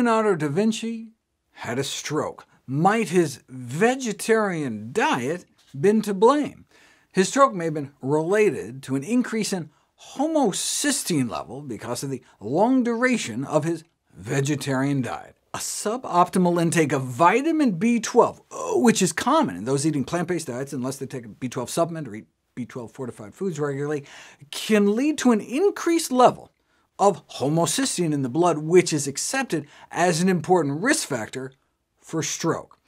Leonardo da Vinci had a stroke. Might his vegetarian diet been to blame? His stroke may have been related to an increase in homocystein level because of the long duration of his vegetarian diet. A suboptimal intake of vitamin B12, which is common in those eating plant-based diets unless they take a B12 supplement or eat B12-fortified foods regularly, can lead to an increased level of homocystein in the blood, which is accepted as an important risk factor for stroke.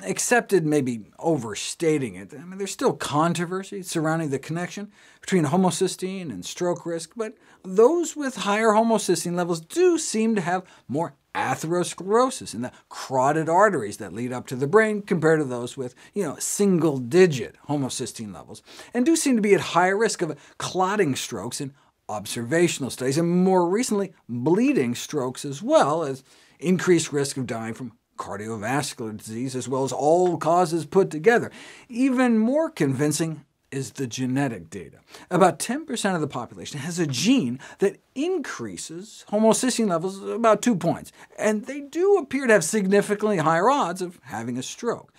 Accepted may be overstating it. There's still controversy surrounding the connection between homocysteine and stroke risk, but those with higher homocysteine levels do seem to have more atherosclerosis in the carotid arteries that lead up to the brain compared to those with single-digit homocysteine levels, and do seem to be at higher risk of clotting strokes in observational studies, and more recently bleeding strokes, as well as increased risk of dying from cardiovascular disease, as well as all causes put together. Even more convincing is the genetic data. About 10% of the population has a gene that increases homocysteine levels about 2 points, and they do appear to have significantly higher odds of having a stroke.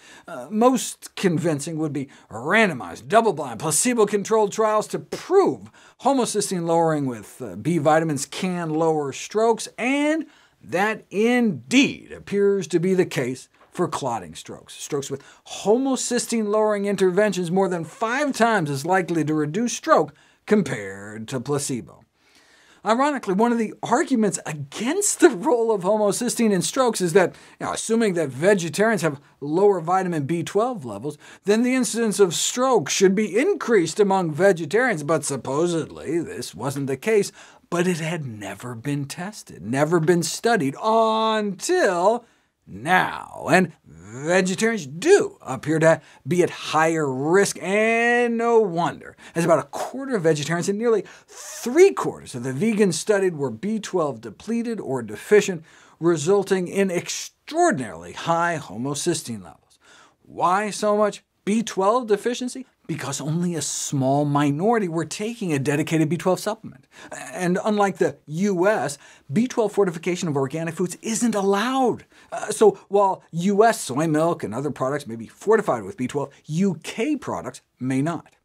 Most convincing would be randomized, double-blind, placebo-controlled trials to prove homocysteine lowering with B vitamins can lower strokes, and that indeed appears to be the case for clotting strokes. Strokes with homocysteine-lowering interventions more than 5 times as likely to reduce stroke compared to placebo. Ironically, one of the arguments against the role of homocysteine in strokes is that, assuming that vegetarians have lower vitamin B12 levels, then the incidence of stroke should be increased among vegetarians, but supposedly this wasn't the case, but it had never been tested, never been studied until now, and vegetarians do appear to be at higher risk, and no wonder, as about a quarter of vegetarians and nearly 3/4 of the vegans studied were B12 depleted or deficient, resulting in extraordinarily high homocysteine levels. Why so much B12 deficiency? Because only a small minority were taking a dedicated B12 supplement. And unlike the US, B12 fortification of organic foods isn't allowed. So while US soy milk and other products may be fortified with B12, UK products may not.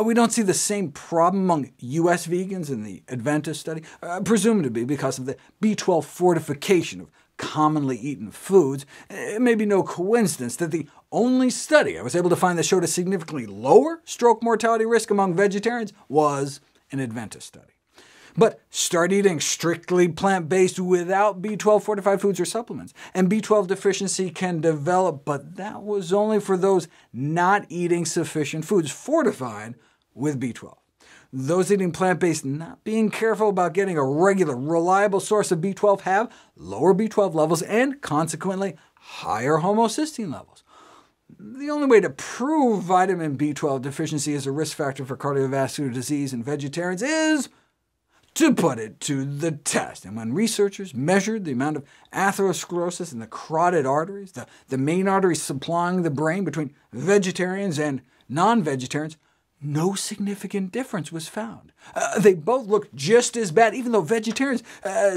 We don't see the same problem among US vegans in the Adventist study, presumed to be because of the B12 fortification of commonly eaten foods. It may be no coincidence that the only study I was able to find that showed a significantly lower stroke mortality risk among vegetarians was an Adventist study. But start eating strictly plant-based without B12-fortified foods or supplements, and B12 deficiency can develop, but that was only for those not eating sufficient foods fortified with B12. Those eating plant-based not being careful about getting a regular, reliable source of B12 have lower B12 levels and, consequently, higher homocysteine levels. The only way to prove vitamin B12 deficiency is a risk factor for cardiovascular disease in vegetarians is to put it to the test. And when researchers measured the amount of atherosclerosis in the carotid arteries, the main arteries supplying the brain between vegetarians and non-vegetarians, no significant difference was found. They both looked just as bad, even though vegetarians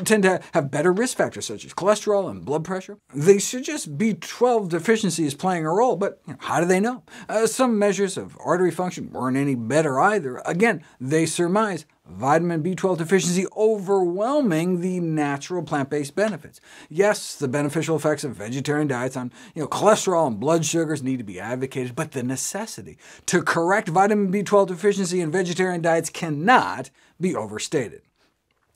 tend to have better risk factors, such as cholesterol and blood pressure. They suggest B12 deficiency is playing a role, but how do they know? Some measures of artery function weren't any better either. Again, they surmise vitamin B12 deficiency overwhelming the natural plant-based benefits. Yes, the beneficial effects of vegetarian diets on cholesterol and blood sugars need to be advocated, but the necessity to correct vitamin B12 deficiency in vegetarian diets cannot be overstated.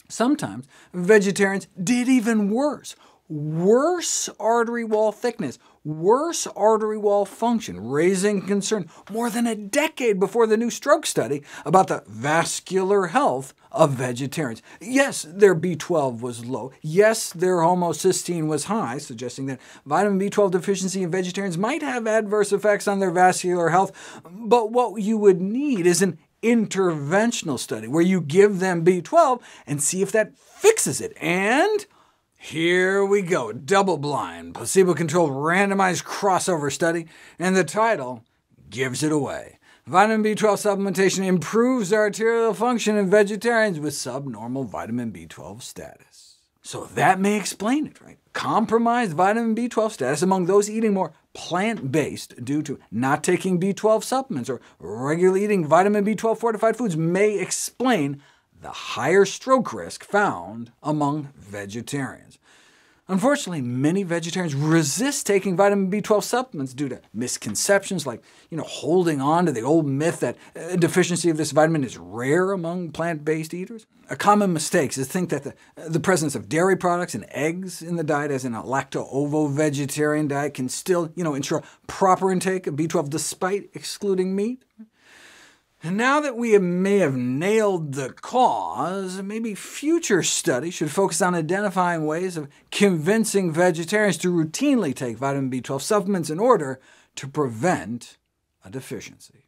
Sometimes vegetarians did even worse. Worse artery wall thickness, worse artery wall function, raising concern more than a decade before the new stroke study about the vascular health of vegetarians. Yes, their B12 was low. Yes, their homocysteine was high, suggesting that vitamin B12 deficiency in vegetarians might have adverse effects on their vascular health, but what you would need is an interventional study where you give them B12 and see if that fixes it. And here we go, double-blind, placebo-controlled randomized crossover study, and the title gives it away. Vitamin B12 supplementation improves arterial function in vegetarians with subnormal vitamin B12 status. So that may explain it, right? Compromised vitamin B12 status among those eating more plant-based due to not taking B12 supplements or regularly eating vitamin B12 fortified foods may explain the higher stroke risk found among vegetarians. Unfortunately, many vegetarians resist taking vitamin B12 supplements due to misconceptions like holding on to the old myth that a deficiency of this vitamin is rare among plant-based eaters. A common mistake is to think that the presence of dairy products and eggs in the diet, as in a lacto-ovo-vegetarian diet, can still ensure proper intake of B12 despite excluding meat. And now that we may have nailed the cause, maybe future studies should focus on identifying ways of convincing vegetarians to routinely take vitamin B12 supplements in order to prevent a deficiency.